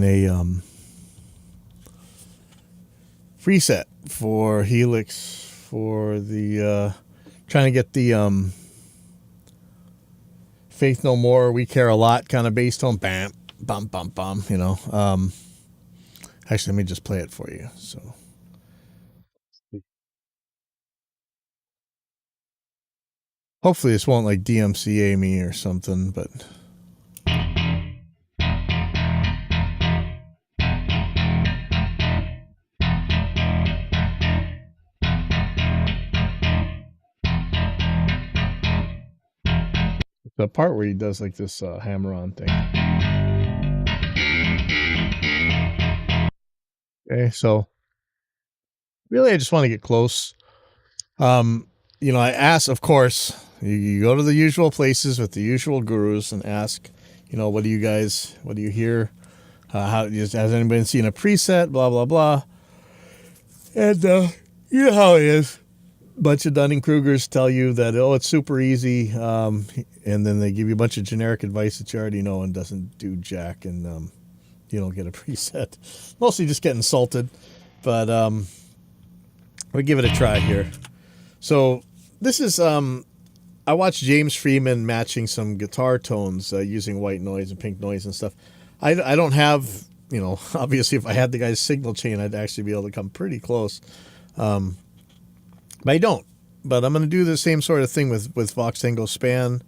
using a preset for Helix for the trying to get the Faith No More, We Care a Lot kind of bass tone. Bam, bum, bum, bum, you know. Actually, let me just play it for you. So hopefully this won't like DMCA me or something, but the part where he does like this hammer-on thing. Okay, so really I just want to get close. You know, I ask, of course, you go to the usual places with the usual gurus and ask, you know, what do you hear? How has anybody seen a preset? Blah, blah, blah. And you know how it is. Bunch of Dunning-Krugers tell you that, oh, it's super easy. And then they give you a bunch of generic advice that you already know and doesn't do jack. And you don't get a preset. Mostly just get insulted. But we'll give it a try here. So this is, I watched James Freeman matching some guitar tones using white noise and pink noise and stuff. I don't have, you know, obviously if I had the guy's signal chain, I'd actually be able to come pretty close. But I don't. But I'm going to do the same sort of thing with Vox Tango Span.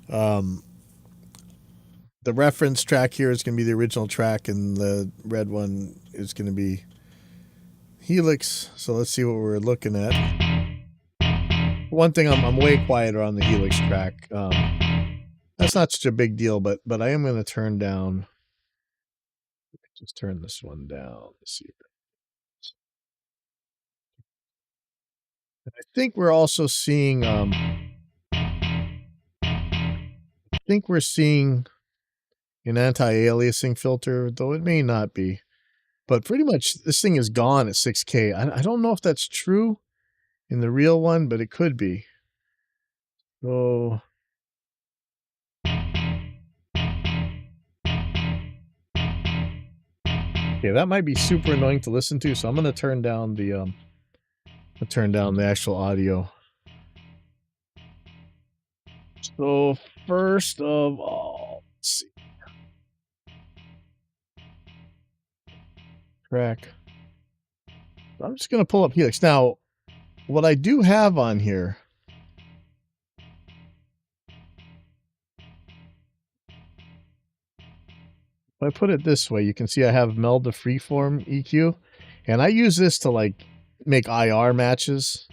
The reference track here is going to be the original track, and the red one is going to be Helix. So let's see what we're looking at. One thing, I'm way quieter on the Helix track. That's not such a big deal, but I am going to turn down. Just turn this one down. Let's see. I think we're also seeing. I think we're seeing an anti-aliasing filter, though it may not be. But pretty much this thing is gone at 6K. I don't know if that's true in the real one, but it could be. So okay, that might be super annoying to listen to. So I'm going to turn down the actual audio. So first of all, let's see. Track. I'm just going to pull up Helix. Now, what I do have on here, if I put it this way, you can see I have meld to freeform EQ, and I use this to like make IR matches,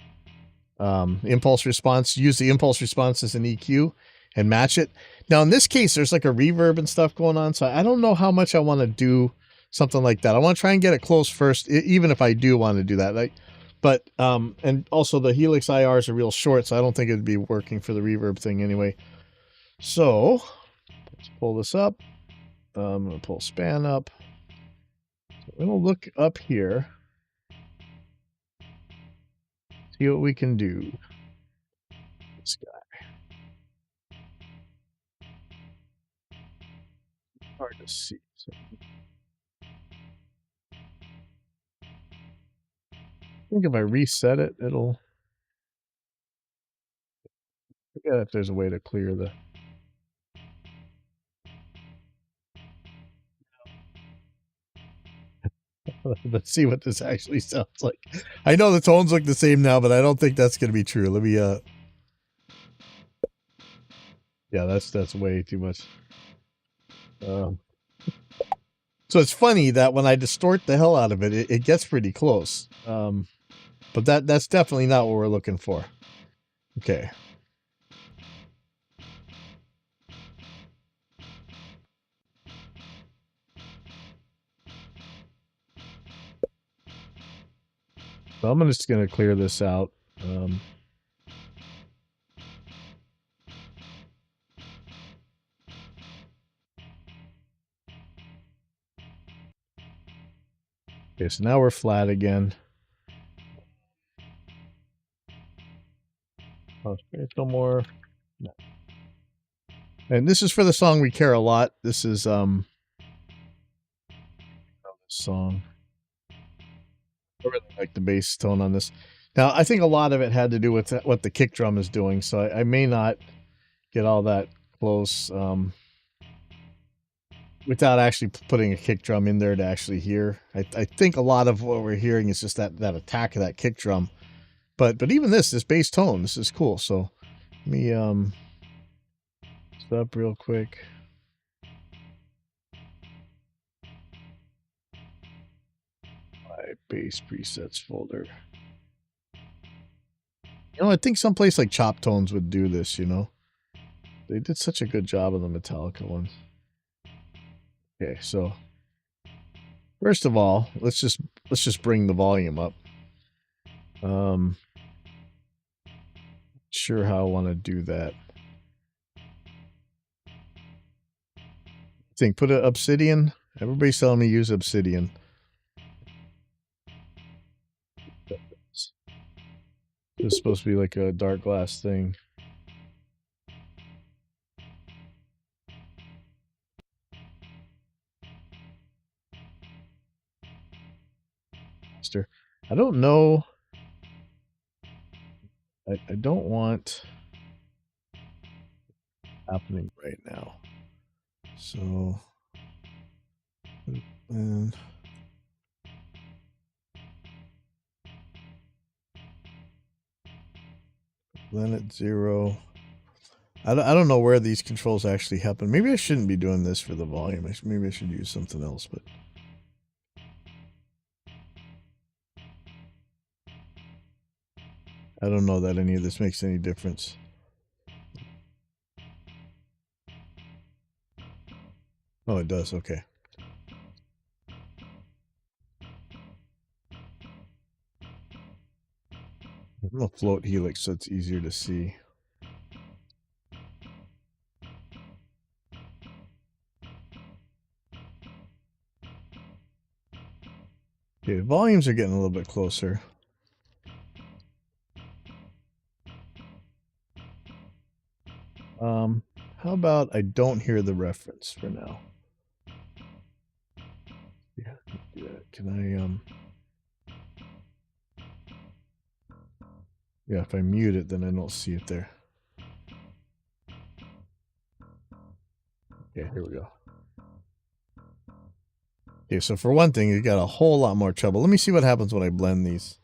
impulse response, use the impulse response as an EQ and match it. Now, in this case, there's like a reverb and stuff going on, so I don't know how much I want to do something like that. I want to try and get it close first, even if I do want to do that. But and also the Helix IRs are real short, so I don't think it'd be working for the reverb thing anyway. So let's pull this up. I'm going to pull span up. So we're going to look up here. See what we can do. This guy. Hard to see. So I think if I reset it, it'll. Forget if there's a way to clear the. Let's see what this actually sounds like. I know the tones look the same now, but I don't think that's going to be true. Let me. Yeah, that's way too much. So it's funny that when I distort the hell out of it, it gets pretty close. But that's definitely not what we're looking for. Okay. So I'm just going to clear this out. Okay, so now we're flat again. Oh, there's no more. No. And this is for the song We Care a Lot. This is song. I really like the bass tone on this. Now, I think a lot of it had to do with what the kick drum is doing, so I may not get all that close without actually putting a kick drum in there to actually hear. I think a lot of what we're hearing is just that attack of that kick drum. But even this bass tone, this is cool. So let me stop real quick. My bass presets folder. You know, I think someplace like Chop Tones would do this, you know. They did such a good job on the Metallica ones. Okay, so first of all, let's just bring the volume up. Sure how I want to do that. Think put an Obsidian. Everybody's telling me use Obsidian. It's supposed to be like a dark glass thing. I don't know. I don't want happening right now. So and then at 0. I don't know where these controls actually happen. Maybe I shouldn't be doing this for the volume. Maybe I should use something else, but I don't know that any of this makes any difference. Oh, it does. Okay. I'm gonna float Helix so it's easier to see. Okay, the volumes are getting a little bit closer. How about I don't hear the reference for now? Yeah, can I yeah, if I mute it, then I don't see it there. Okay, here we go. Okay, so for one thing, you got a whole lot more trouble. Let me see what happens when I blend these.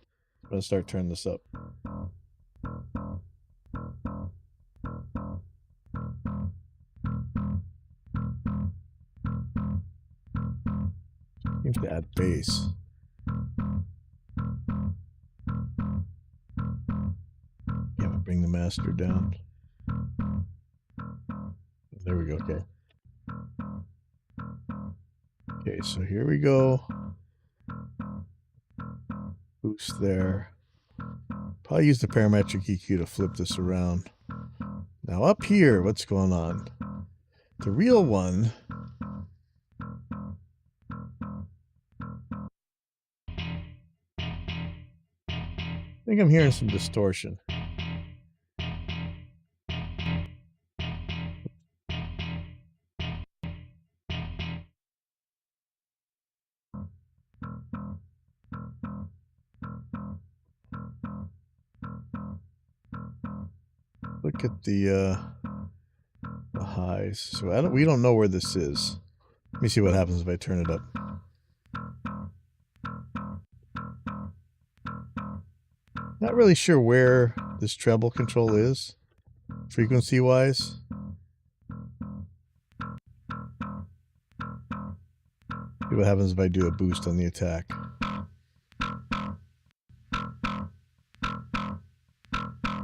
I'm gonna start turning this up. You have to add bass. Yeah, bring the master down. There we go. Okay. Okay, so here we go. Boost there. Probably use the parametric EQ to flip this around. Now up here, what's going on? The real one. I think I'm hearing some distortion. Look at the highs. So we don't know where this is. Let me see what happens if I turn it up. Not really sure where this treble control is, frequency-wise. See what happens if I do a boost on the attack.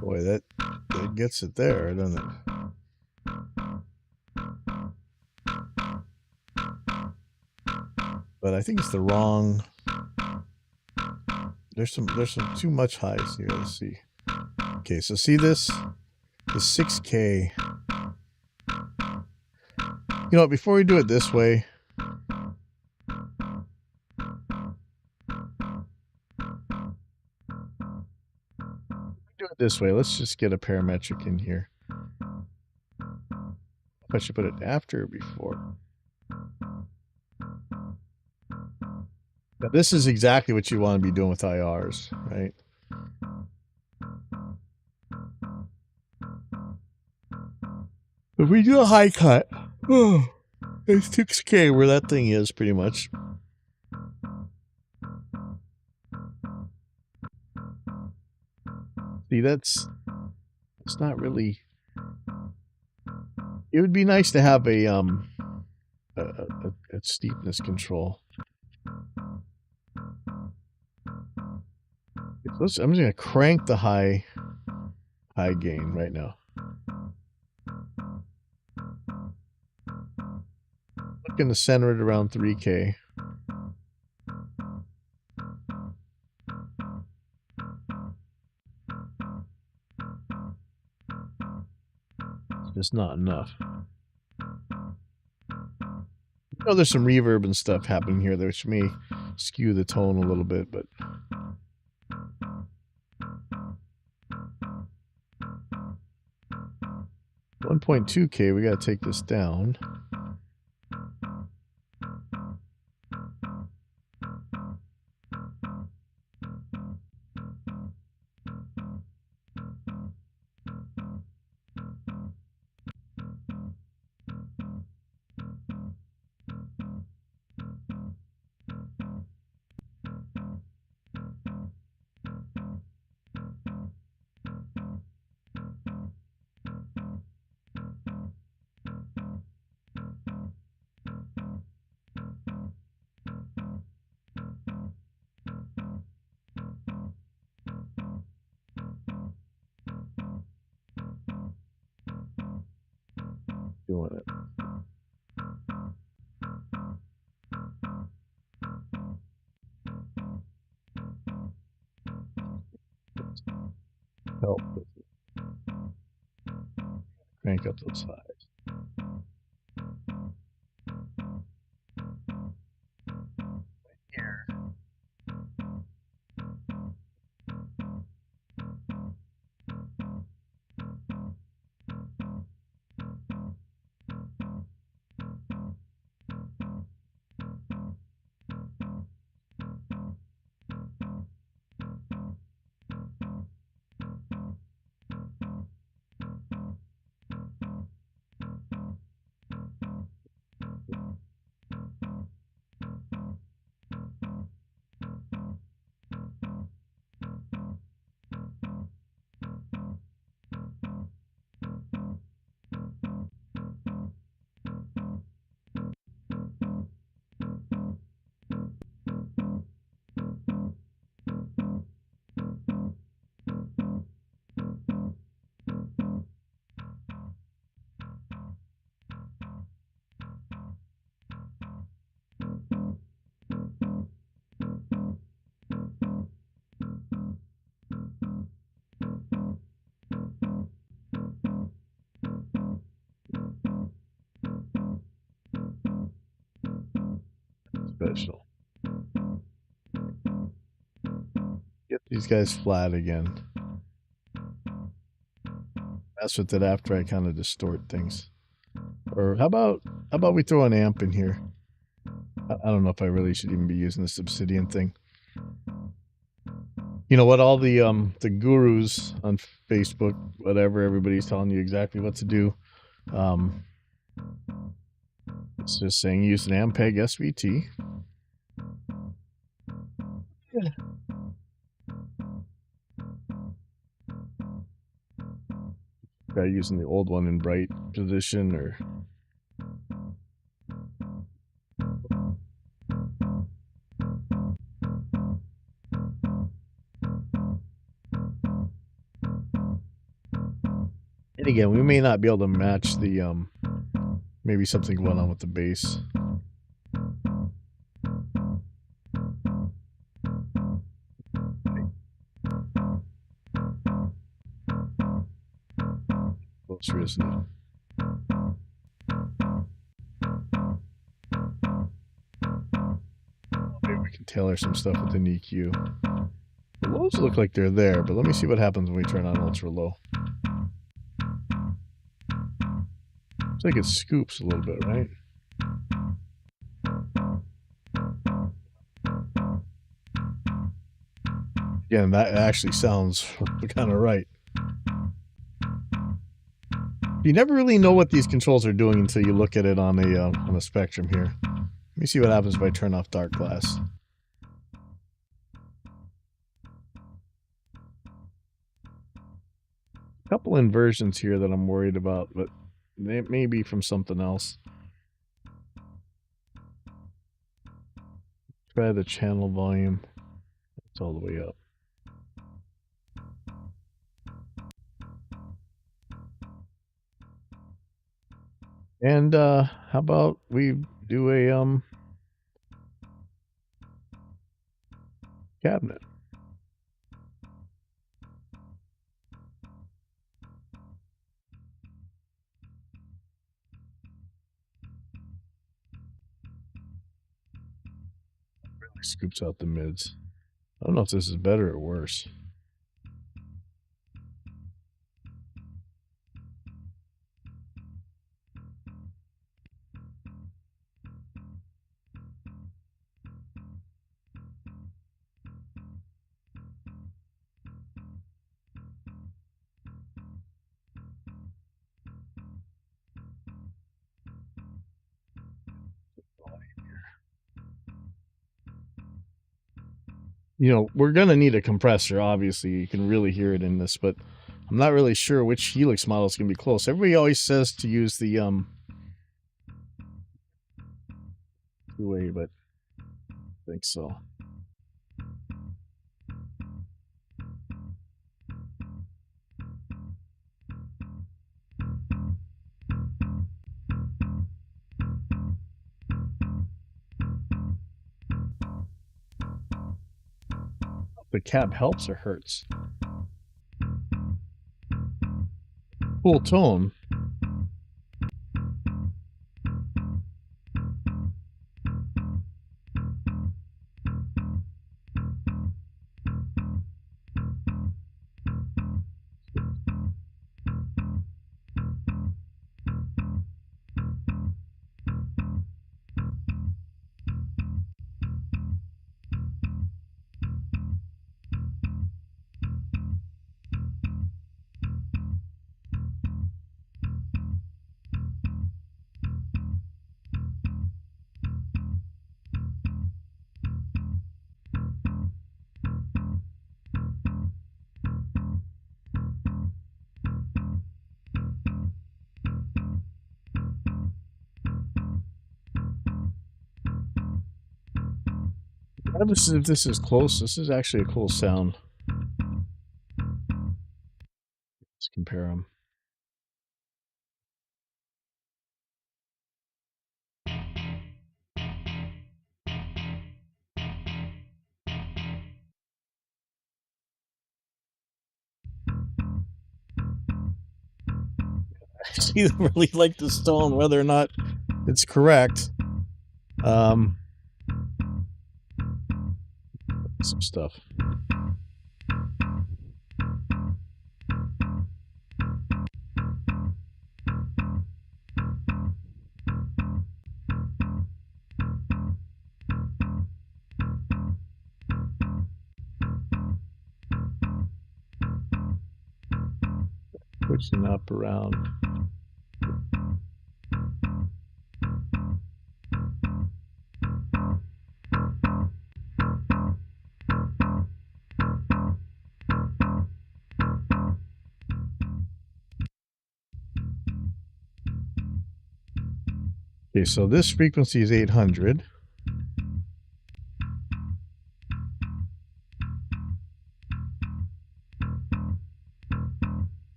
Boy, that gets it there, doesn't it? But I think it's the wrong. There's some too much highs here. Let's see. Okay, so see this? The 6K. You know what, before we do it this way, do it this way. Let's just get a parametric in here. I should put it after or before. Now, this is exactly what you want to be doing with IRs, right? If we do a high cut, it's 6K where that thing is pretty much. See, it's not really. It would be nice to have a steepness control. I'm just gonna crank the high gain right now. Looking to center it around 3K. It's just not enough. I know there's some reverb and stuff happening here, which may skew the tone a little bit, but 1.2K, we got to take this down. Doing it. Help. Crank up those highs. Here. Special. Get these guys flat again. Mess with it after I kind of distort things. Or how about we throw an amp in here? I don't know if I really should even be using this obsidian thing. You know what? All the gurus on Facebook, whatever, everybody's telling you exactly what to do. It's just saying use an Ampeg SVT. Yeah. Try using the old one in bright position or. And again, we may not be able to match the maybe something going on with the bass. Closer, isn't it? Maybe we can tailor some stuff with an EQ. The lows look like they're there, but let me see what happens when we turn on ultra low. Looks like it scoops a little bit, right? Again, that actually sounds kind of right. You never really know what these controls are doing until you look at it on a spectrum here. Let me see what happens if I turn off dark glass. A couple inversions here that I'm worried about, but they may be from something else. Try the channel volume. It's all the way up. And how about we do a cabinet? Really scoops out the mids. I don't know if this is better or worse. You know, we're going to need a compressor, obviously. You can really hear it in this, but I'm not really sure which Helix model is going to be close. Everybody always says to use the two-way, but I think so. The cab helps or hurts? Cool tone. Regardless if this is close, this is actually a cool sound. Let's compare them. I really like the tone, whether or not it's correct. Some stuff. Pushing up around. Okay, so this frequency is 800.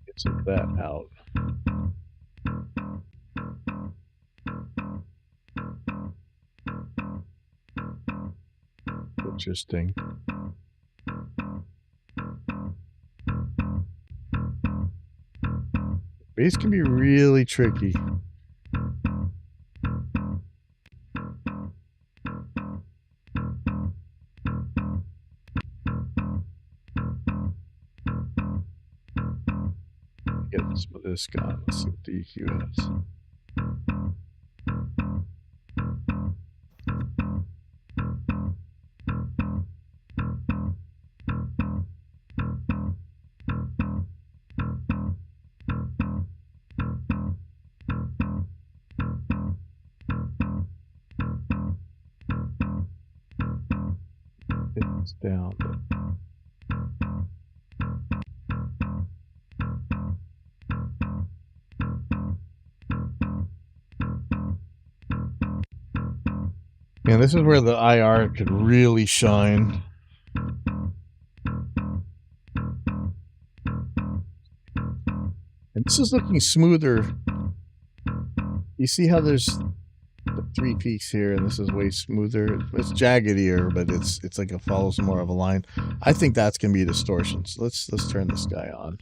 Get some of that out. Interesting. Bass can be really tricky. get this gun. Let's see what the EQ is. It's down. And this is where the IR could really shine. And this is looking smoother. You see how there's the 3 peaks here, and this is way smoother. It's jaggedier, but it's like it follows more of a line. I think that's gonna be distortion. So let's turn this guy on.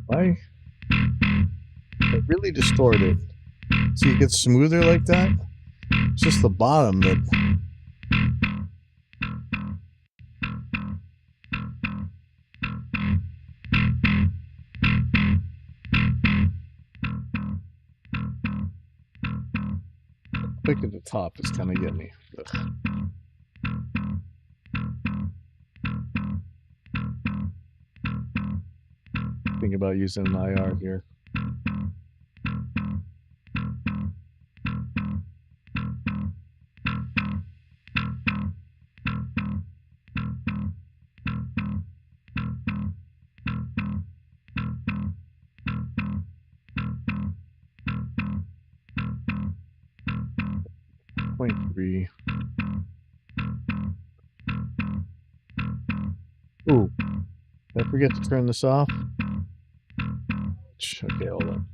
Why? It really distorted. See, it gets smoother like that. It's just the bottom that. Quick at the top is kind of getting me. Think about using an IR here. Point 3. Ooh, did I forget to turn this off? Okay, hold on.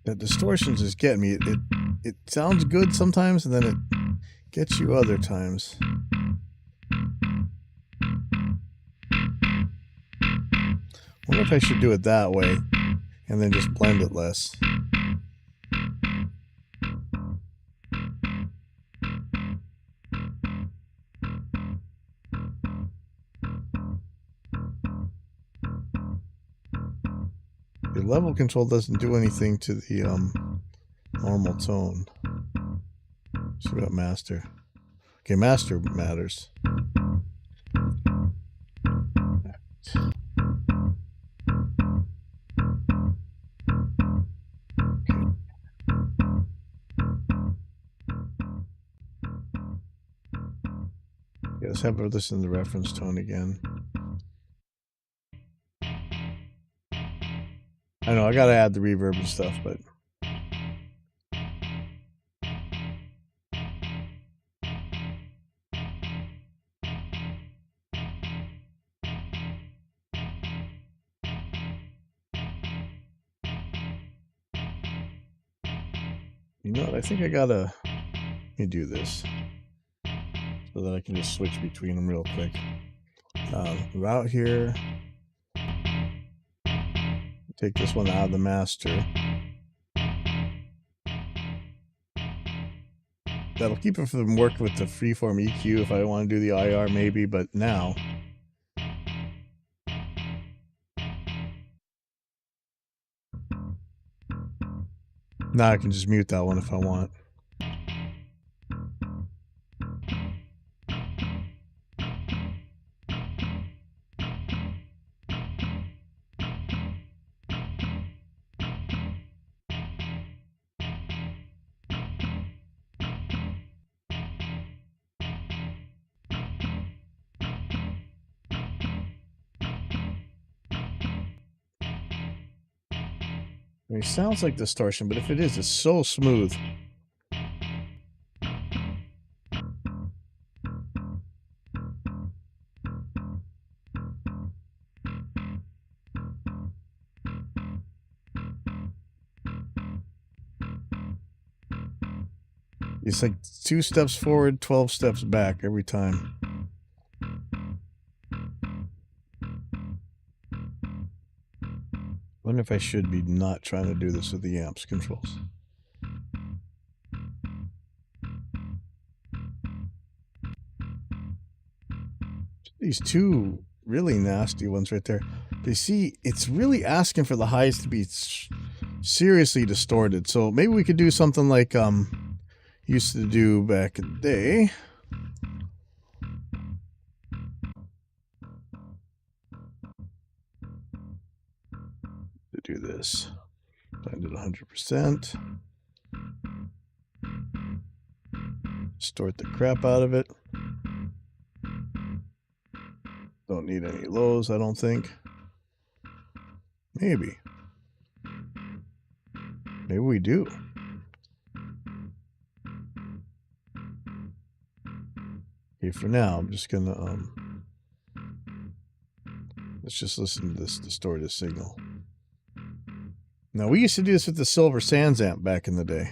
that distortion's just getting me. It sounds good sometimes, and then it gets you other times. Wonder if I should do it that way, and then just blend it less. The level control doesn't do anything to the normal tone. So we got master. Okay, master matters. Yeah, let's have her listen to the reference tone again. I know I gotta add the reverb and stuff, but you know what? I think I gotta let me do this so that I can just switch between them real quick. Route here. Take this one out of the master. That'll keep it from working with the freeform EQ if I want to do the IR maybe, but now I can just mute that one if I want. I mean, it sounds like distortion, but if it is, it's so smooth. It's like 2 steps forward, 12 steps back every time. I wonder if I should be not trying to do this with the amps controls. These two really nasty ones right there. But you see, it's really asking for the highs to be seriously distorted. So maybe we could do something like used to do back in the day. To do this. Blend it 100%. Distort the crap out of it. Don't need any lows, I don't think. Maybe. Maybe we do. Okay, for now, I'm just gonna let's just listen to this distorted signal. Now, we used to do this with the Silver Sands amp back in the day.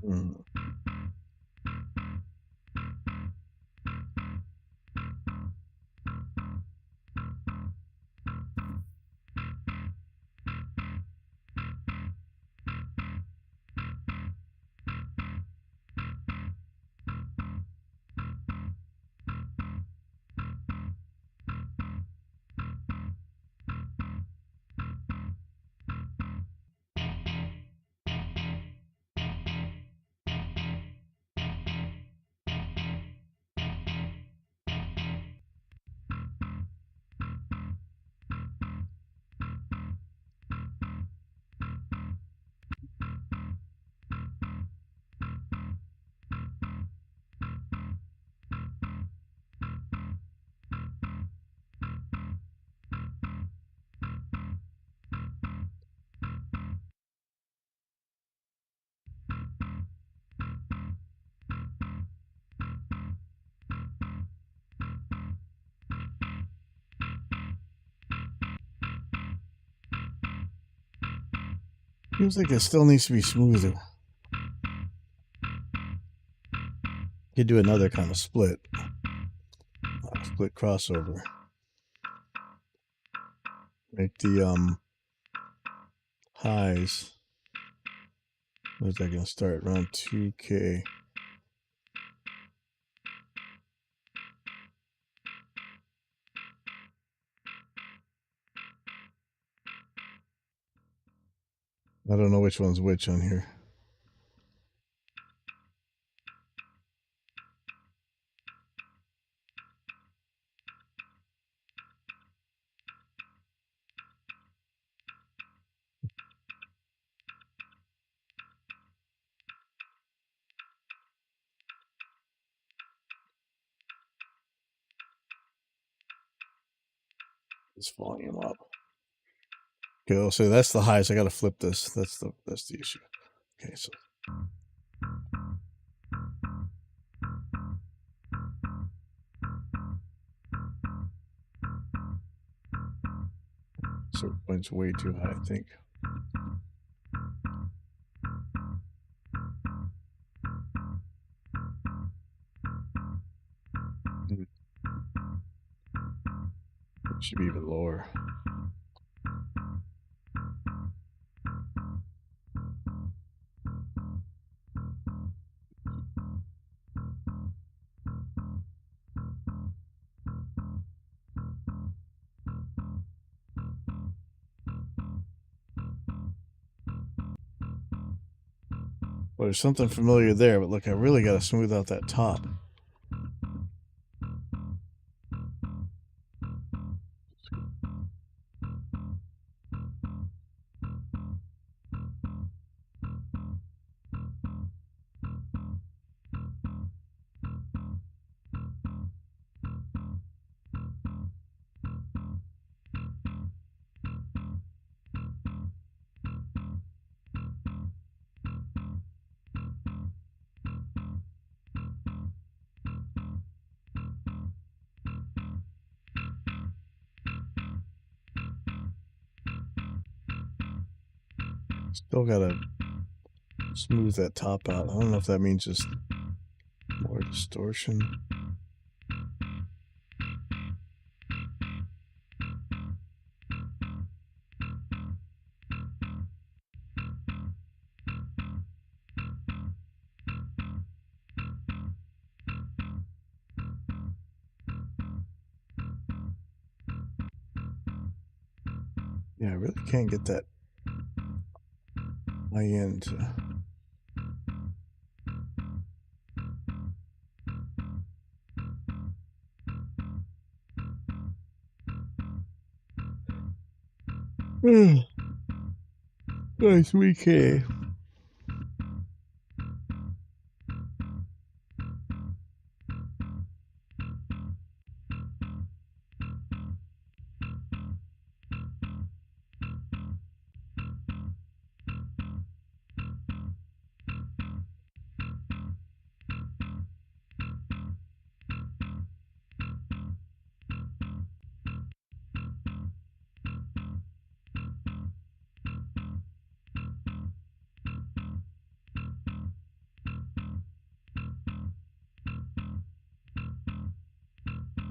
Mm. Feels like it still needs to be smoother. Could do another kind of split crossover. Make the highs. Where's that gonna start? Around 2K. I don't know which one's which on here. This volume up. Okay, so that's the highs. I gotta flip this. That's the issue. Okay, so it's way too high, I think. It should be even lower. Well, there's something familiar there, but look, I really got to smooth out that top. Still got to smooth that top out. I don't know if that means just more distortion. Yeah, I really can't get that high end. Nice weekend.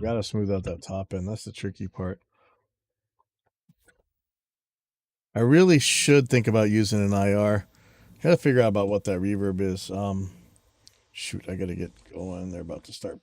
Gotta smooth out that top end. That's the tricky part. I really should think about using an IR. Gotta figure out about what that reverb is. Shoot, I gotta get going. They're about to start